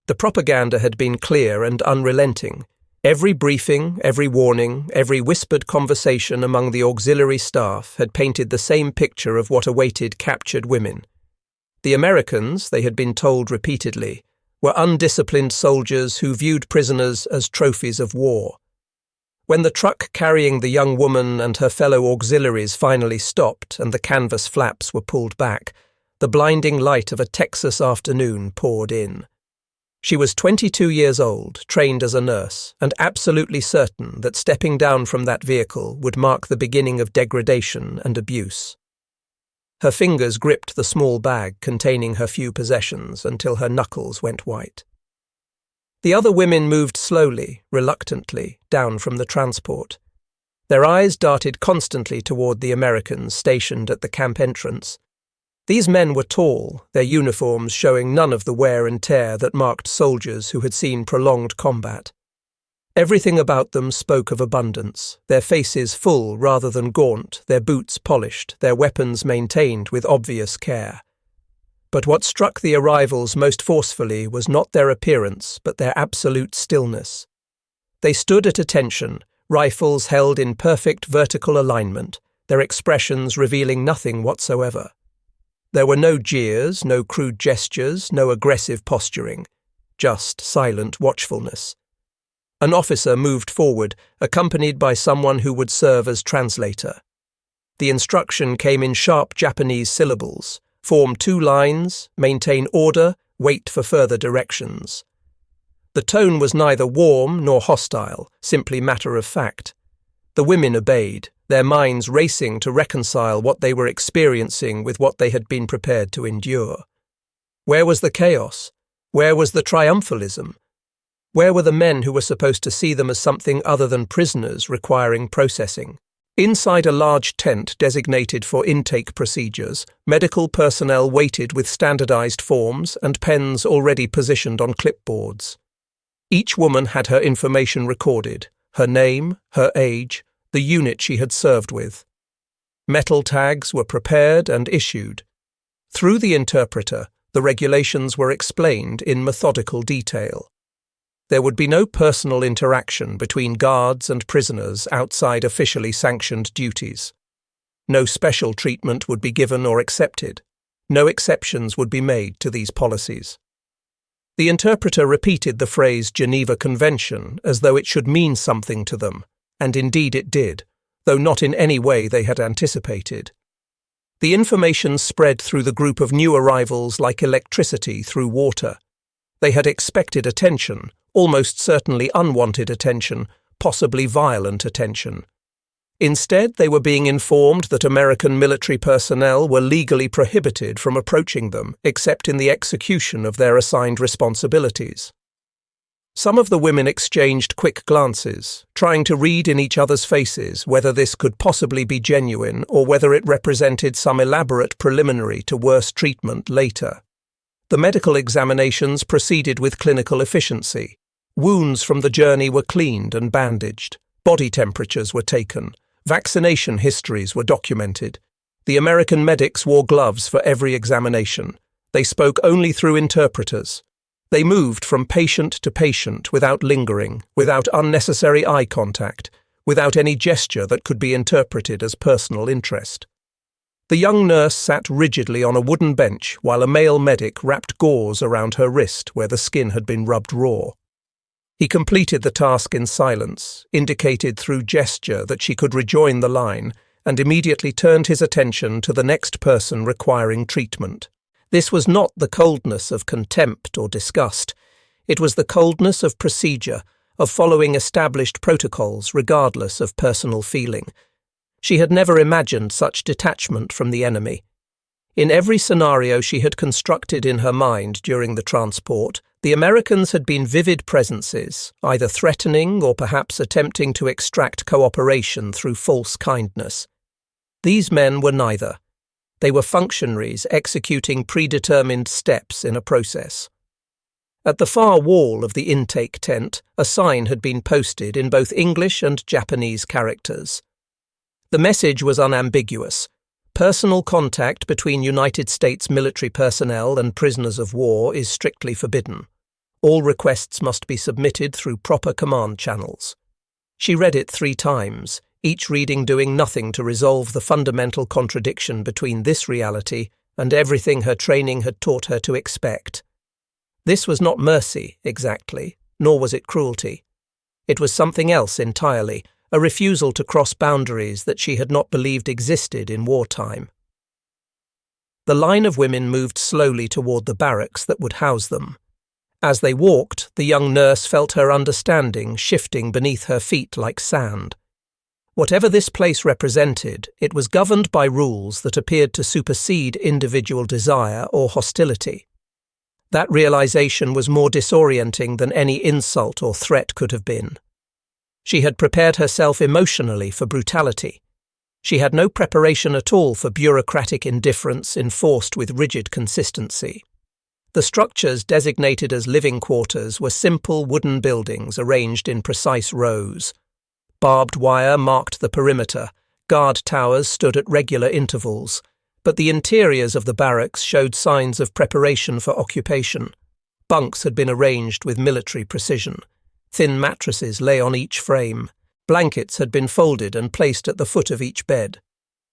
The propaganda had been clear and unrelenting. Every briefing, every warning, every whispered conversation among the auxiliary staff had painted the same picture of what awaited captured women. The Americans, they had been told repeatedly, were undisciplined soldiers who viewed prisoners as trophies of war. When the truck carrying the young woman and her fellow auxiliaries finally stopped and the canvas flaps were pulled back, the blinding light of a Texas afternoon poured in. She was 22 years old, trained as a nurse, and absolutely certain that stepping down from that vehicle would mark the beginning of degradation and abuse. Her fingers gripped the small bag containing her few possessions until her knuckles went white. The other women moved slowly, reluctantly, down from the transport. Their eyes darted constantly toward the Americans stationed at the camp entrance. These men were tall, their uniforms showing none of the wear and tear that marked soldiers who had seen prolonged combat. Everything about them spoke of abundance, their faces full rather than gaunt, their boots polished, their weapons maintained with obvious care. But what struck the arrivals most forcefully was not their appearance, but their absolute stillness. They stood at attention, rifles held in perfect vertical alignment, their expressions revealing nothing whatsoever. There were no jeers, no crude gestures, no aggressive posturing, just silent watchfulness. An officer moved forward, accompanied by someone who would serve as translator. The instruction came in sharp Japanese syllables: form 2 lines, maintain order, wait for further directions. The tone was neither warm nor hostile, simply matter of fact. The women obeyed, their minds racing to reconcile what they were experiencing with what they had been prepared to endure. Where was the chaos? Where was the triumphalism? Where were the men who were supposed to see them as something other than prisoners requiring processing? Inside a large tent designated for intake procedures, medical personnel waited with standardized forms and pens already positioned on clipboards. Each woman had her information recorded, her name, her age, the unit she had served with. Metal tags were prepared and issued. Through the interpreter, the regulations were explained in methodical detail. There would be no personal interaction between guards and prisoners outside officially sanctioned duties. No special treatment would be given or accepted. No exceptions would be made to these policies. The interpreter repeated the phrase Geneva Convention as though it should mean something to them, and indeed it did, though not in any way they had anticipated. The information spread through the group of new arrivals like electricity through water. They had expected attention, almost certainly unwanted attention, possibly violent attention. Instead, they were being informed that American military personnel were legally prohibited from approaching them, except in the execution of their assigned responsibilities. Some of the women exchanged quick glances, trying to read in each other's faces whether this could possibly be genuine or whether it represented some elaborate preliminary to worse treatment later. The medical examinations proceeded with clinical efficiency. Wounds from the journey were cleaned and bandaged. Body temperatures were taken. Vaccination histories were documented. The American medics wore gloves for every examination. They spoke only through interpreters. They moved from patient to patient without lingering, without unnecessary eye contact, without any gesture that could be interpreted as personal interest. The young nurse sat rigidly on a wooden bench while a male medic wrapped gauze around her wrist where the skin had been rubbed raw. He completed the task in silence, indicated through gesture that she could rejoin the line, and immediately turned his attention to the next person requiring treatment. This was not the coldness of contempt or disgust. It was the coldness of procedure, of following established protocols regardless of personal feeling. She had never imagined such detachment from the enemy. In every scenario she had constructed in her mind during the transport, the Americans had been vivid presences, either threatening or perhaps attempting to extract cooperation through false kindness. These men were neither. They were functionaries executing predetermined steps in a process. At the far wall of the intake tent, a sign had been posted in both English and Japanese characters. The message was unambiguous. Personal contact between United States military personnel and prisoners of war is strictly forbidden. All requests must be submitted through proper command channels. She read it 3 times, each reading doing nothing to resolve the fundamental contradiction between this reality and everything her training had taught her to expect. This was not mercy, exactly, nor was it cruelty. It was something else entirely, a refusal to cross boundaries that she had not believed existed in wartime. The line of women moved slowly toward the barracks that would house them. As they walked, the young nurse felt her understanding shifting beneath her feet like sand. Whatever this place represented, it was governed by rules that appeared to supersede individual desire or hostility. That realization was more disorienting than any insult or threat could have been. She had prepared herself emotionally for brutality. She had no preparation at all for bureaucratic indifference enforced with rigid consistency. The structures designated as living quarters were simple wooden buildings arranged in precise rows. Barbed wire marked the perimeter, guard towers stood at regular intervals, but the interiors of the barracks showed signs of preparation for occupation. Bunks had been arranged with military precision. Thin mattresses lay on each frame. Blankets had been folded and placed at the foot of each bed.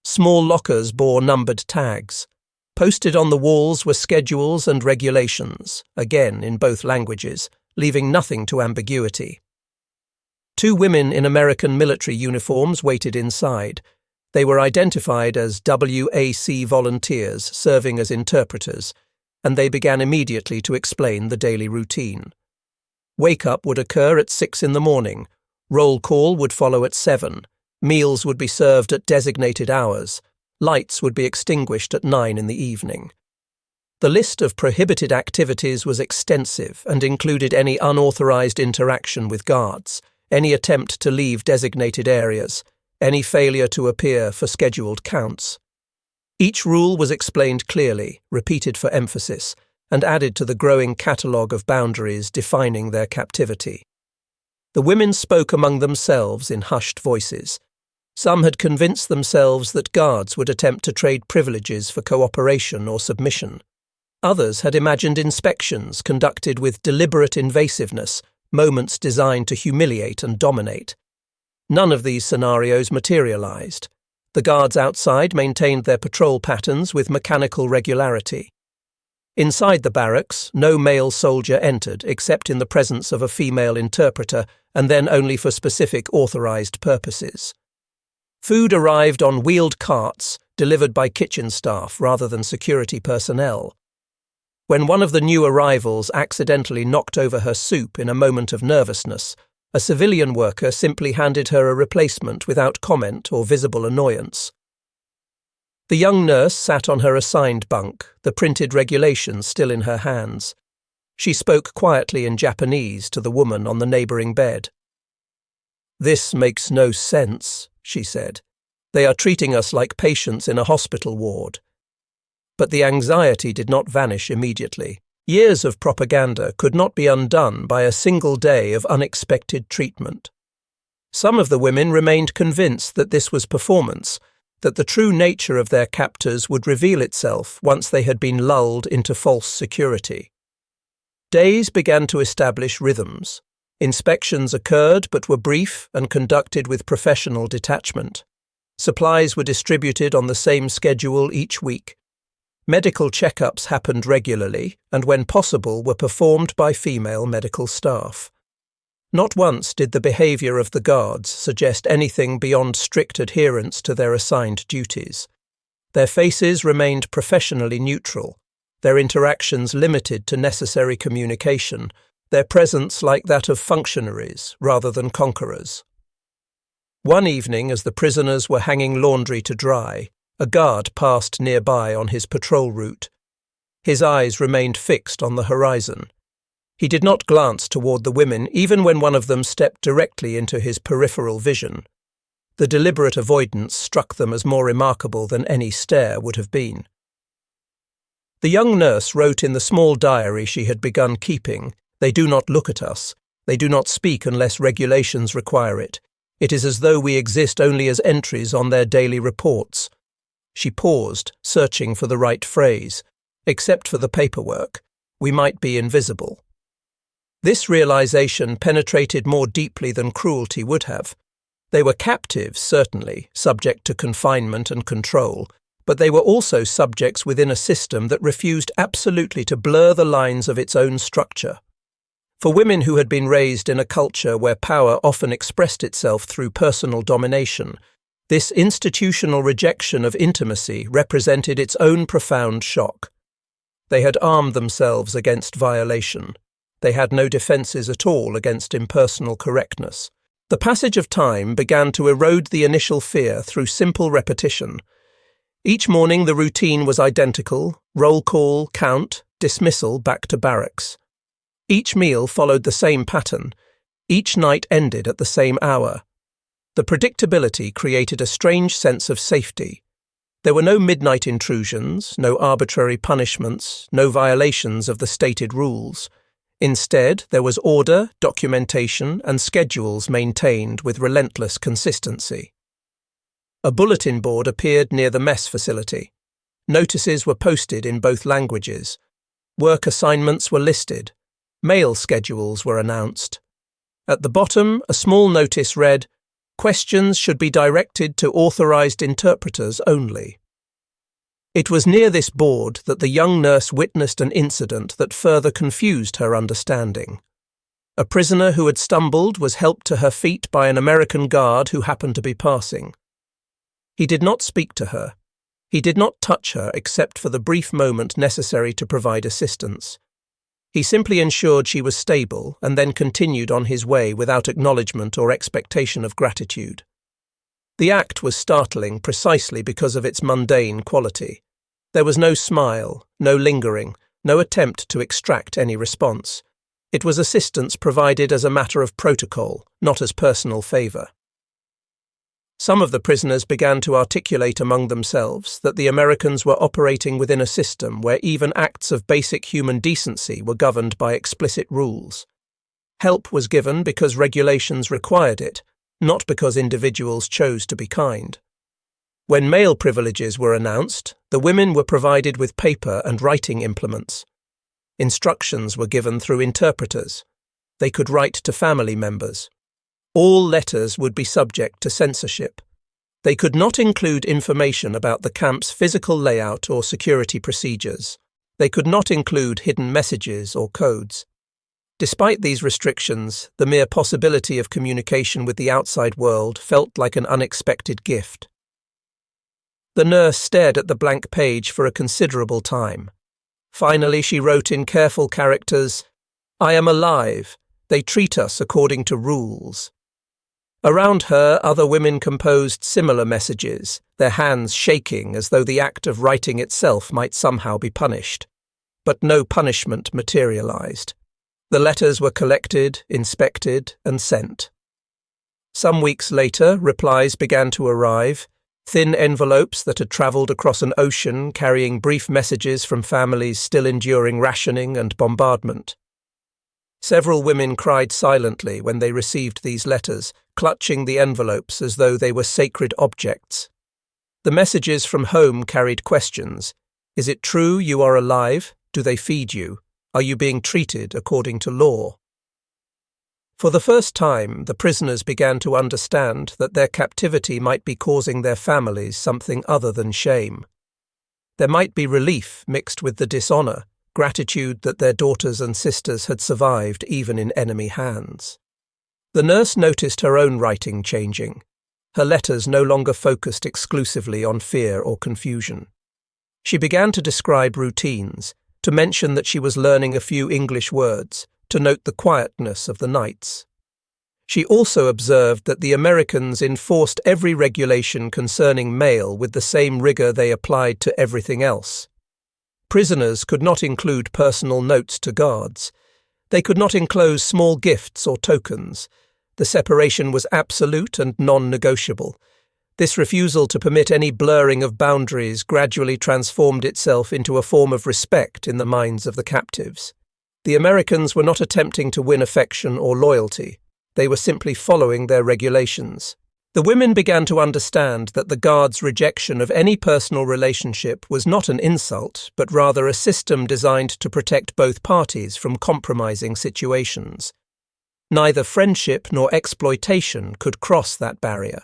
Small lockers bore numbered tags. Posted on the walls were schedules and regulations, again in both languages, leaving nothing to ambiguity. 2 women in American military uniforms waited inside. They were identified as WAC volunteers serving as interpreters, and they began immediately to explain the daily routine. Wake-up would occur at 6 in the morning. Roll call would follow at 7. Meals would be served at designated hours. Lights would be extinguished at 9 in the evening. The list of prohibited activities was extensive and included any unauthorized interaction with guards, any attempt to leave designated areas, any failure to appear for scheduled counts. Each rule was explained clearly, repeated for emphasis, and added to the growing catalogue of boundaries defining their captivity. The women spoke among themselves in hushed voices. Some had convinced themselves that guards would attempt to trade privileges for cooperation or submission. Others had imagined inspections conducted with deliberate invasiveness, moments designed to humiliate and dominate. None of these scenarios materialized. The guards outside maintained their patrol patterns with mechanical regularity. Inside the barracks, no male soldier entered except in the presence of a female interpreter, and then only for specific authorized purposes. Food arrived on wheeled carts, delivered by kitchen staff rather than security personnel. When one of the new arrivals accidentally knocked over her soup in a moment of nervousness, a civilian worker simply handed her a replacement without comment or visible annoyance. The young nurse sat on her assigned bunk, the printed regulations still in her hands. She spoke quietly in Japanese to the woman on the neighbouring bed. "This makes no sense," she said. "They are treating us like patients in a hospital ward." But the anxiety did not vanish immediately. Years of propaganda could not be undone by a single day of unexpected treatment. Some of the women remained convinced that this was performance, that the true nature of their captors would reveal itself once they had been lulled into false security. Days began to establish rhythms. Inspections occurred but were brief and conducted with professional detachment. Supplies were distributed on the same schedule each week. Medical checkups happened regularly and, when possible, were performed by female medical staff. Not once did the behaviour of the guards suggest anything beyond strict adherence to their assigned duties. Their faces remained professionally neutral, their interactions limited to necessary communication, their presence like that of functionaries rather than conquerors. One evening, as the prisoners were hanging laundry to dry, a guard passed nearby on his patrol route. His eyes remained fixed on the horizon. He did not glance toward the women even when one of them stepped directly into his peripheral vision. The deliberate avoidance struck them as more remarkable than any stare would have been. The young nurse wrote in the small diary she had begun keeping, "They do not look at us. They do not speak unless regulations require it. It is as though we exist only as entries on their daily reports." She paused, searching for the right phrase. "Except for the paperwork, we might be invisible." This realization penetrated more deeply than cruelty would have. They were captives, certainly, subject to confinement and control, but they were also subjects within a system that refused absolutely to blur the lines of its own structure. For women who had been raised in a culture where power often expressed itself through personal domination, this institutional rejection of intimacy represented its own profound shock. They had armed themselves against violation. They had no defences at all against impersonal correctness. The passage of time began to erode the initial fear through simple repetition. Each morning the routine was identical: roll call, count, dismissal back to barracks. Each meal followed the same pattern. Each night ended at the same hour. The predictability created a strange sense of safety. There were no midnight intrusions, no arbitrary punishments, no violations of the stated rules. Instead, there was order, documentation, and schedules maintained with relentless consistency. A bulletin board appeared near the mess facility. Notices were posted in both languages. Work assignments were listed. Mail schedules were announced. At the bottom, a small notice read, "Questions should be directed to authorized interpreters only." It was near this board that the young nurse witnessed an incident that further confused her understanding. A prisoner who had stumbled was helped to her feet by an American guard who happened to be passing. He did not speak to her. He did not touch her except for the brief moment necessary to provide assistance. He simply ensured she was stable and then continued on his way without acknowledgement or expectation of gratitude. The act was startling precisely because of its mundane quality. There was no smile, no lingering, no attempt to extract any response. It was assistance provided as a matter of protocol, not as personal favour. Some of the prisoners began to articulate among themselves that the Americans were operating within a system where even acts of basic human decency were governed by explicit rules. Help was given because regulations required it, not because individuals chose to be kind. When male privileges were announced, the women were provided with paper and writing implements. Instructions were given through interpreters. They could write to family members. All letters would be subject to censorship. They could not include information about the camp's physical layout or security procedures. They could not include hidden messages or codes. Despite these restrictions, the mere possibility of communication with the outside world felt like an unexpected gift. The nurse stared at the blank page for a considerable time. Finally, she wrote in careful characters, "I am alive. They treat us according to rules." Around her, other women composed similar messages, their hands shaking as though the act of writing itself might somehow be punished. But no punishment materialized. The letters were collected, inspected, and sent. Some weeks later, replies began to arrive, thin envelopes that had travelled across an ocean carrying brief messages from families still enduring rationing and bombardment. Several women cried silently when they received these letters, clutching the envelopes as though they were sacred objects. The messages from home carried questions. Is it true you are alive? Do they feed you? Are you being treated according to law? For the first time, the prisoners began to understand that their captivity might be causing their families something other than shame. There might be relief mixed with the dishonour, gratitude that their daughters and sisters had survived even in enemy hands. The nurse noticed her own writing changing. Her letters no longer focused exclusively on fear or confusion. She began to describe routines, to mention that she was learning a few English words, to note the quietness of the nights. She also observed that the Americans enforced every regulation concerning mail with the same rigour they applied to everything else. Prisoners could not include personal notes to guards. They could not enclose small gifts or tokens. The separation was absolute and non-negotiable. This refusal to permit any blurring of boundaries gradually transformed itself into a form of respect in the minds of the captives. The Americans were not attempting to win affection or loyalty. They were simply following their regulations. The women began to understand that the guards' rejection of any personal relationship was not an insult, but rather a system designed to protect both parties from compromising situations. Neither friendship nor exploitation could cross that barrier.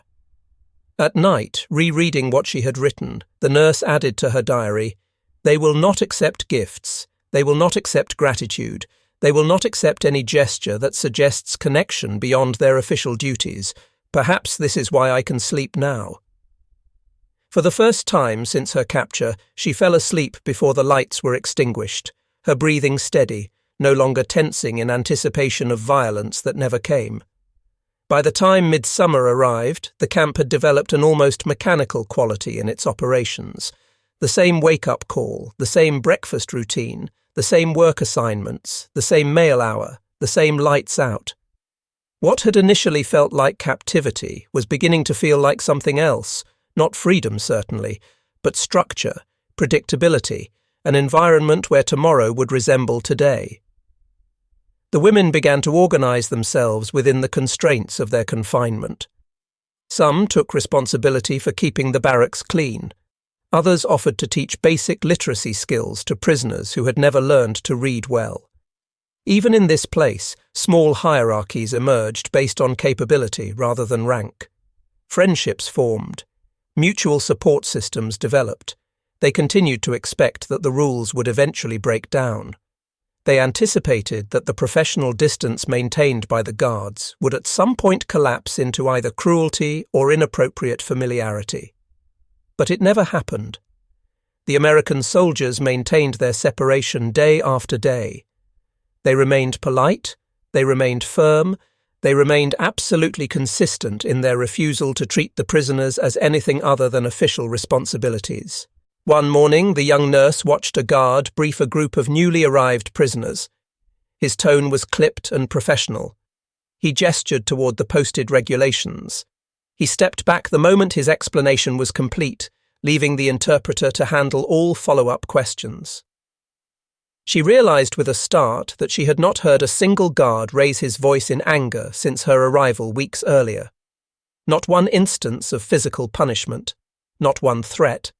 At night, rereading what she had written, the nurse added to her diary, "They will not accept gifts. They will not accept gratitude. They will not accept any gesture that suggests connection beyond their official duties. Perhaps this is why I can sleep now." For the first time since her capture, she fell asleep before the lights were extinguished, her breathing steady, no longer tensing in anticipation of violence that never came. By the time midsummer arrived, the camp had developed an almost mechanical quality in its operations. The same wake-up call, the same breakfast routine, the same work assignments, the same meal hour, the same lights out. What had initially felt like captivity was beginning to feel like something else, not freedom certainly, but structure, predictability, an environment where tomorrow would resemble today. The women began to organize themselves within the constraints of their confinement. Some took responsibility for keeping the barracks clean. Others offered to teach basic literacy skills to prisoners who had never learned to read well. Even in this place, small hierarchies emerged based on capability rather than rank. Friendships formed. Mutual support systems developed. They continued to expect that the rules would eventually break down. They anticipated that the professional distance maintained by the guards would at some point collapse into either cruelty or inappropriate familiarity. But it never happened. The American soldiers maintained their separation day after day. They remained polite, they remained firm, they remained absolutely consistent in their refusal to treat the prisoners as anything other than official responsibilities. One morning, the young nurse watched a guard brief a group of newly arrived prisoners. His tone was clipped and professional. He gestured toward the posted regulations. He stepped back the moment his explanation was complete, leaving the interpreter to handle all follow-up questions. She realized with a start that she had not heard a single guard raise his voice in anger since her arrival weeks earlier. Not one instance of physical punishment, not one threat.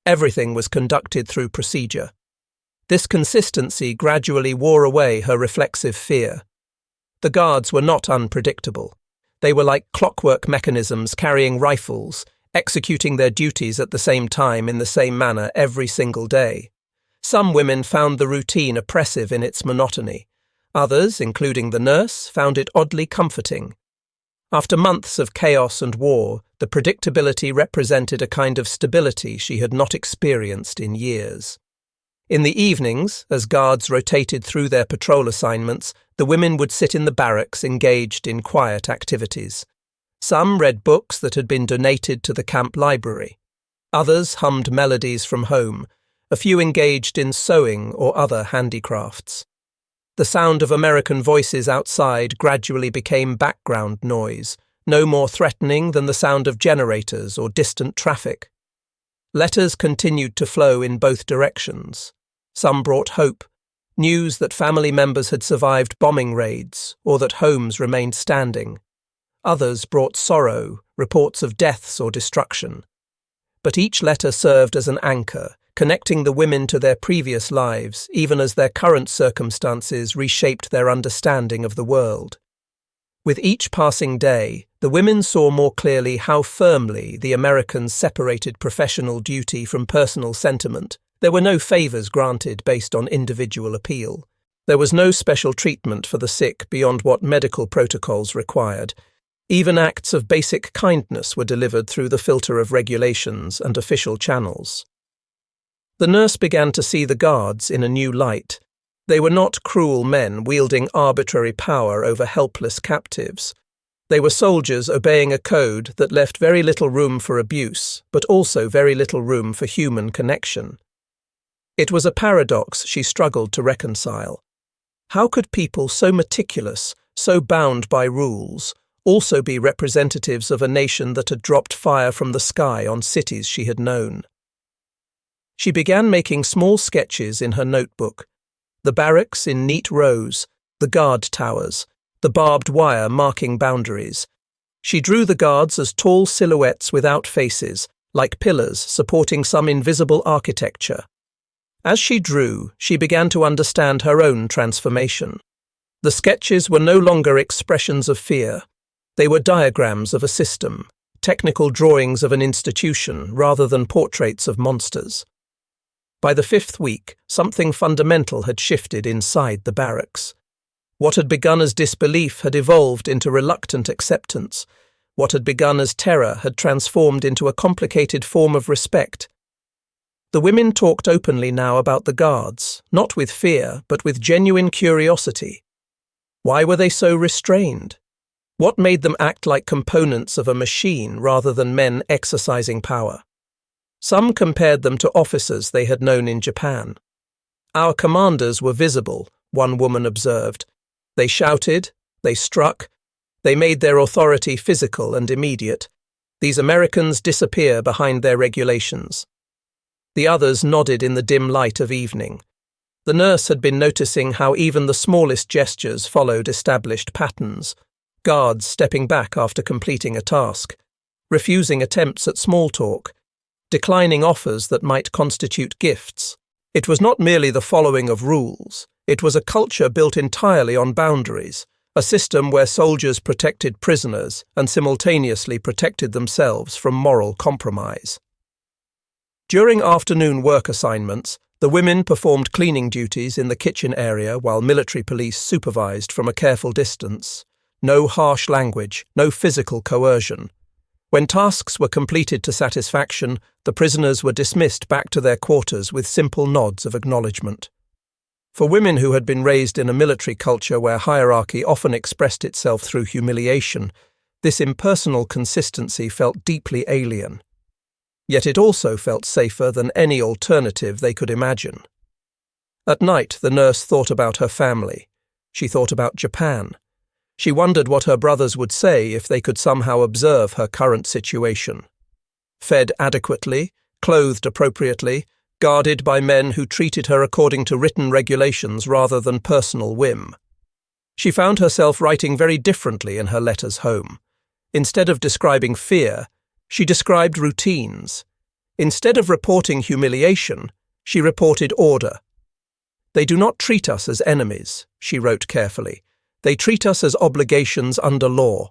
Everything was conducted through procedure. This consistency gradually wore away her reflexive fear. The guards were not unpredictable. They were like clockwork mechanisms carrying rifles, executing their duties at the same time in the same manner every single day. Some women found the routine oppressive in its monotony. Others, including the nurse, found it oddly comforting. After months of chaos and war, the predictability represented a kind of stability she had not experienced in years. In the evenings, as guards rotated through their patrol assignments, the women would sit in the barracks engaged in quiet activities. Some read books that had been donated to the camp library. Others hummed melodies from home. A few engaged in sewing or other handicrafts. The sound of American voices outside gradually became background noise, no more threatening than the sound of generators or distant traffic. Letters continued to flow in both directions. Some brought hope, news that family members had survived bombing raids or that homes remained standing. Others brought sorrow, reports of deaths or destruction. But each letter served as an anchor, connecting the women to their previous lives, even as their current circumstances reshaped their understanding of the world. With each passing day, the women saw more clearly how firmly the Americans separated professional duty from personal sentiment. There were no favors granted based on individual appeal. There was no special treatment for the sick beyond what medical protocols required. Even acts of basic kindness were delivered through the filter of regulations and official channels. The nurse began to see the guards in a new light. They were not cruel men wielding arbitrary power over helpless captives. They were soldiers obeying a code that left very little room for abuse, but also very little room for human connection. It was a paradox she struggled to reconcile. How could people so meticulous, so bound by rules, also be representatives of a nation that had dropped fire from the sky on cities she had known? She began making small sketches in her notebook. The barracks in neat rows, the guard towers, the barbed wire marking boundaries. She drew the guards as tall silhouettes without faces, like pillars supporting some invisible architecture. As she drew, she began to understand her own transformation. The sketches were no longer expressions of fear. They were diagrams of a system, technical drawings of an institution, rather than portraits of monsters. By the 5th week, something fundamental had shifted inside the barracks. What had begun as disbelief had evolved into reluctant acceptance. What had begun as terror had transformed into a complicated form of respect. The women talked openly now about the guards, not with fear, but with genuine curiosity. Why were they so restrained? What made them act like components of a machine rather than men exercising power? Some compared them to officers they had known in Japan. "Our commanders were visible," one woman observed. "They shouted, they struck, they made their authority physical and immediate. These Americans disappear behind their regulations." The others nodded in the dim light of evening. The nurse had been noticing how even the smallest gestures followed established patterns. Guards stepping back after completing a task, refusing attempts at small talk, declining offers that might constitute gifts. It was not merely the following of rules. It was a culture built entirely on boundaries, a system where soldiers protected prisoners and simultaneously protected themselves from moral compromise. During afternoon work assignments, the women performed cleaning duties in the kitchen area while military police supervised from a careful distance. No harsh language, no physical coercion. When tasks were completed to satisfaction, the prisoners were dismissed back to their quarters with simple nods of acknowledgement. For women who had been raised in a military culture where hierarchy often expressed itself through humiliation, this impersonal consistency felt deeply alien. Yet it also felt safer than any alternative they could imagine. At night, the nurse thought about her family. She thought about Japan. She wondered what her brothers would say if they could somehow observe her current situation. Fed adequately, clothed appropriately, guarded by men who treated her according to written regulations rather than personal whim. She found herself writing very differently in her letters home. Instead of describing fear, she described routines. Instead of reporting humiliation, she reported order. "They do not treat us as enemies," she wrote carefully. "They treat us as obligations under law."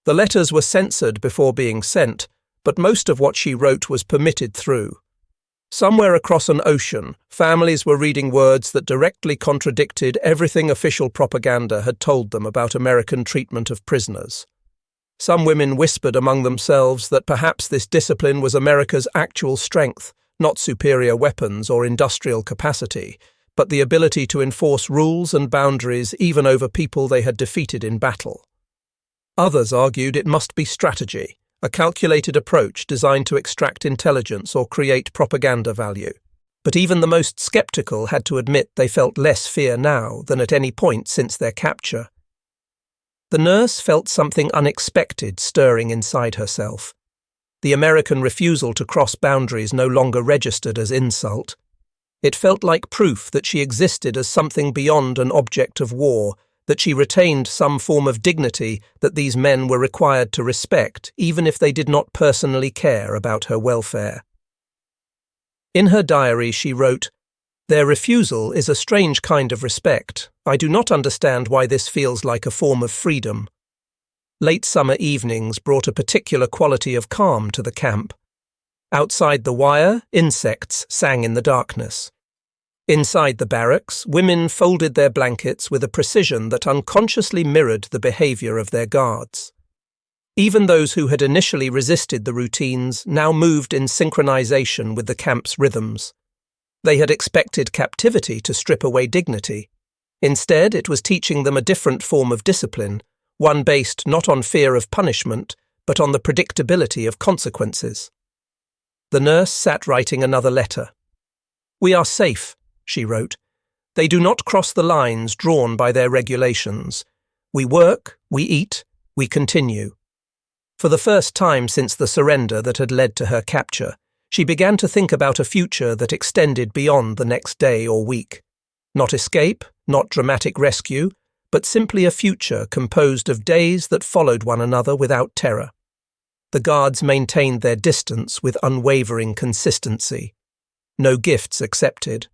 The letters were censored before being sent, but most of what she wrote was permitted through. Somewhere across an ocean, families were reading words that directly contradicted everything official propaganda had told them about American treatment of prisoners. Some women whispered among themselves that perhaps this discipline was America's actual strength, not superior weapons or industrial capacity, but the ability to enforce rules and boundaries even over people they had defeated in battle. Others argued it must be strategy, a calculated approach designed to extract intelligence or create propaganda value. But even the most skeptical had to admit they felt less fear now than at any point since their capture. The nurse felt something unexpected stirring inside herself. The American refusal to cross boundaries no longer registered as insult. It felt like proof that she existed as something beyond an object of war, that she retained some form of dignity that these men were required to respect, even if they did not personally care about her welfare. In her diary she wrote, "Their refusal is a strange kind of respect. I do not understand why this feels like a form of freedom." Late summer evenings brought a particular quality of calm to the camp. Outside the wire, insects sang in the darkness. Inside the barracks, women folded their blankets with a precision that unconsciously mirrored the behavior of their guards. Even those who had initially resisted the routines now moved in synchronization with the camp's rhythms. They had expected captivity to strip away dignity. Instead, it was teaching them a different form of discipline, one based not on fear of punishment, but on the predictability of consequences. The nurse sat writing another letter. "We are safe," she wrote. "They do not cross the lines drawn by their regulations. We work, we eat, we continue." For the first time since the surrender that had led to her capture, she began to think about a future that extended beyond the next day or week. Not escape, not dramatic rescue, but simply a future composed of days that followed one another without terror. The guards maintained their distance with unwavering consistency. No gifts accepted.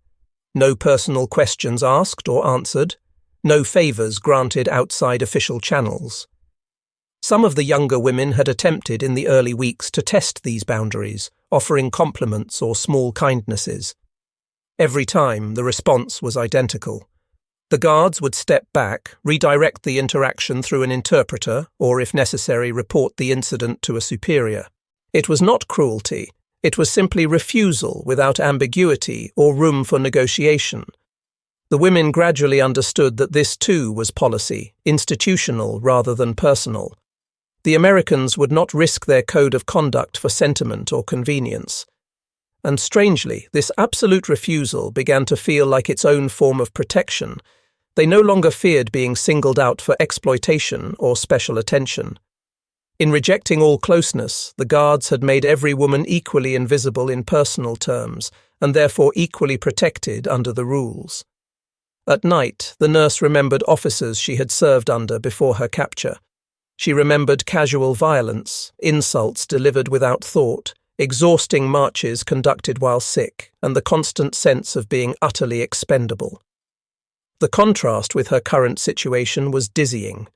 No personal questions asked or answered. No favours granted outside official channels. Some of the younger women had attempted in the early weeks to test these boundaries, offering compliments or small kindnesses. Every time, the response was identical. The guards would step back, redirect the interaction through an interpreter, or if necessary, report the incident to a superior. It was not cruelty. It was simply refusal without ambiguity or room for negotiation. The women gradually understood that this too was policy, institutional rather than personal. The Americans would not risk their code of conduct for sentiment or convenience. And strangely, this absolute refusal began to feel like its own form of protection. They no longer feared being singled out for exploitation or special attention. In rejecting all closeness, the guards had made every woman equally invisible in personal terms, and therefore equally protected under the rules. At night, the nurse remembered officers she had served under before her capture. She remembered casual violence, insults delivered without thought, exhausting marches conducted while sick, and the constant sense of being utterly expendable. The contrast with her current situation was dizzying.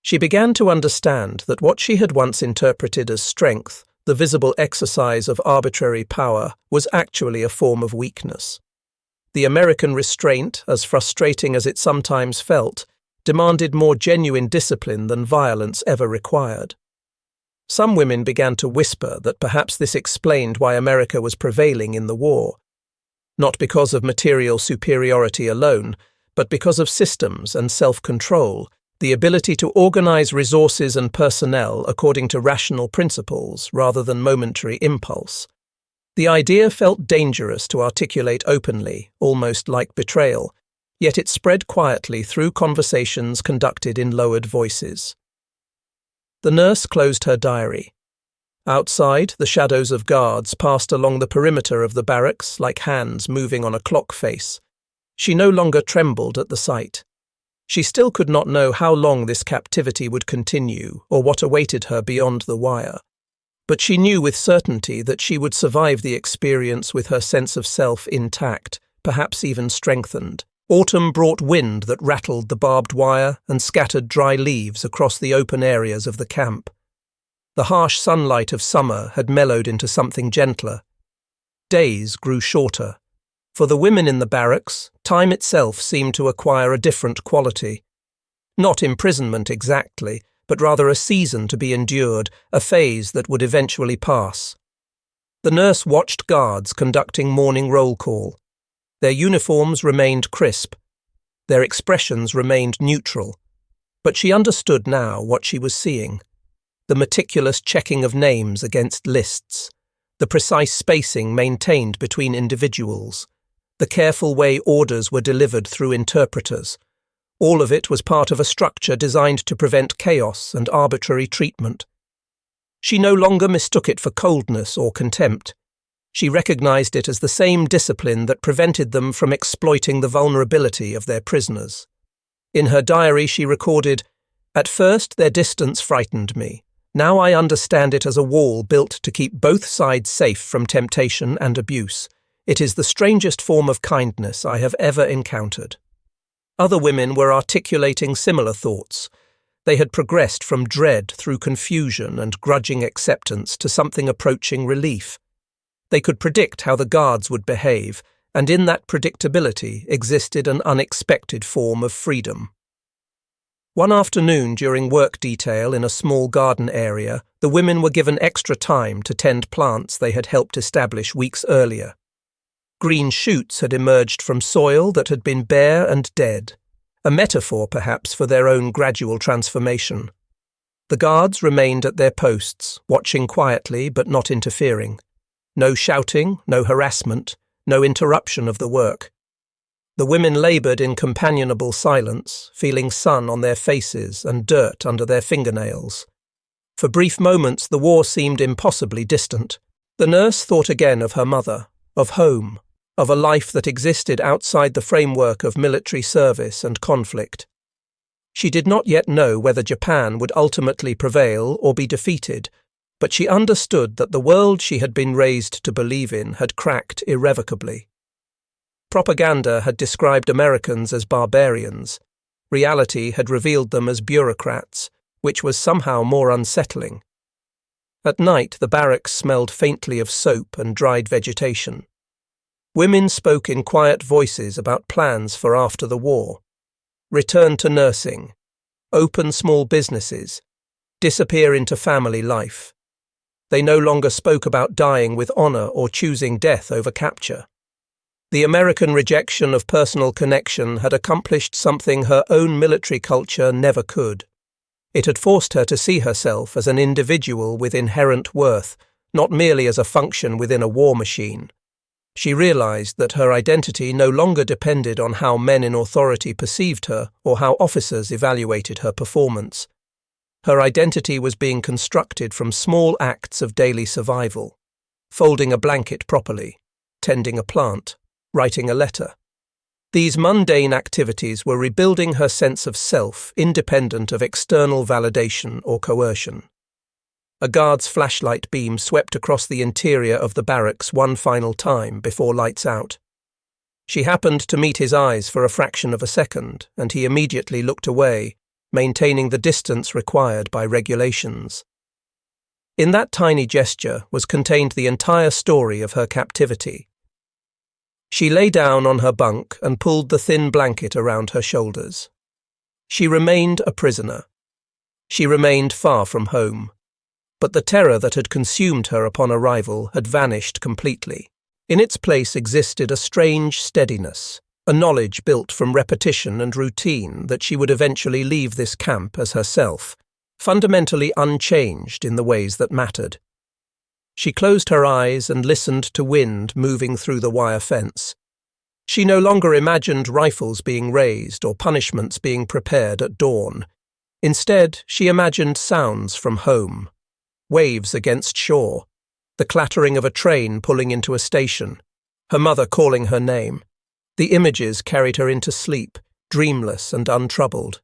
She began to understand that what she had once interpreted as strength, the visible exercise of arbitrary power, was actually a form of weakness. The American restraint, as frustrating as it sometimes felt, demanded more genuine discipline than violence ever required. Some women began to whisper that perhaps this explained why America was prevailing in the war. Not because of material superiority alone, but because of systems and self-control, the ability to organize resources and personnel according to rational principles rather than momentary impulse. The idea felt dangerous to articulate openly, almost like betrayal, yet it spread quietly through conversations conducted in lowered voices. The nurse closed her diary. Outside, the shadows of guards passed along the perimeter of the barracks like hands moving on a clock face. She no longer trembled at the sight. She still could not know how long this captivity would continue or what awaited her beyond the wire. But she knew with certainty that she would survive the experience with her sense of self intact, perhaps even strengthened. Autumn brought wind that rattled the barbed wire and scattered dry leaves across the open areas of the camp. The harsh sunlight of summer had mellowed into something gentler. Days grew shorter. For the women in the barracks, time itself seemed to acquire a different quality. Not imprisonment exactly, but rather a season to be endured, a phase that would eventually pass. The nurse watched guards conducting morning roll call. Their uniforms remained crisp. Their expressions remained neutral. But she understood now what she was seeing. The meticulous checking of names against lists. The precise spacing maintained between individuals. The careful way orders were delivered through interpreters. All of it was part of a structure designed to prevent chaos and arbitrary treatment. She no longer mistook it for coldness or contempt. She recognized it as the same discipline that prevented them from exploiting the vulnerability of their prisoners. In her diary she recorded, "At first their distance frightened me. Now I understand it as a wall built to keep both sides safe from temptation and abuse. It is the strangest form of kindness I have ever encountered." Other women were articulating similar thoughts. They had progressed from dread through confusion and grudging acceptance to something approaching relief. They could predict how the guards would behave, and in that predictability existed an unexpected form of freedom. One afternoon during work detail in a small garden area, the women were given extra time to tend plants they had helped establish weeks earlier. Green shoots had emerged from soil that had been bare and dead, a metaphor perhaps for their own gradual transformation. The guards remained at their posts, watching quietly but not interfering. No shouting, no harassment, no interruption of the work. The women laboured in companionable silence, feeling sun on their faces and dirt under their fingernails. For brief moments the war seemed impossibly distant. The nurse thought again of her mother, of home, of a life that existed outside the framework of military service and conflict. She did not yet know whether Japan would ultimately prevail or be defeated, but she understood that the world she had been raised to believe in had cracked irrevocably. Propaganda had described Americans as barbarians. Reality had revealed them as bureaucrats, which was somehow more unsettling. At night, the barracks smelled faintly of soap and dried vegetation. Women spoke in quiet voices about plans for after the war. Return to nursing, open small businesses, disappear into family life. They no longer spoke about dying with honor or choosing death over capture. The American rejection of personal connection had accomplished something her own military culture never could. It had forced her to see herself as an individual with inherent worth, not merely as a function within a war machine. She realized that her identity no longer depended on how men in authority perceived her or how officers evaluated her performance. Her identity was being constructed from small acts of daily survival: folding a blanket properly, tending a plant, writing a letter. These mundane activities were rebuilding her sense of self, independent of external validation or coercion. A guard's flashlight beam swept across the interior of the barracks one final time before lights out. She happened to meet his eyes for a fraction of a second, and he immediately looked away, maintaining the distance required by regulations. In that tiny gesture was contained the entire story of her captivity. She lay down on her bunk and pulled the thin blanket around her shoulders. She remained a prisoner. She remained far from home. But the terror that had consumed her upon arrival had vanished completely. In its place existed a strange steadiness, a knowledge built from repetition and routine that she would eventually leave this camp as herself, fundamentally unchanged in the ways that mattered. She closed her eyes and listened to wind moving through the wire fence. She no longer imagined rifles being raised or punishments being prepared at dawn. Instead, she imagined sounds from home. Waves against shore, the clattering of a train pulling into a station, her mother calling her name. The images carried her into sleep, dreamless and untroubled.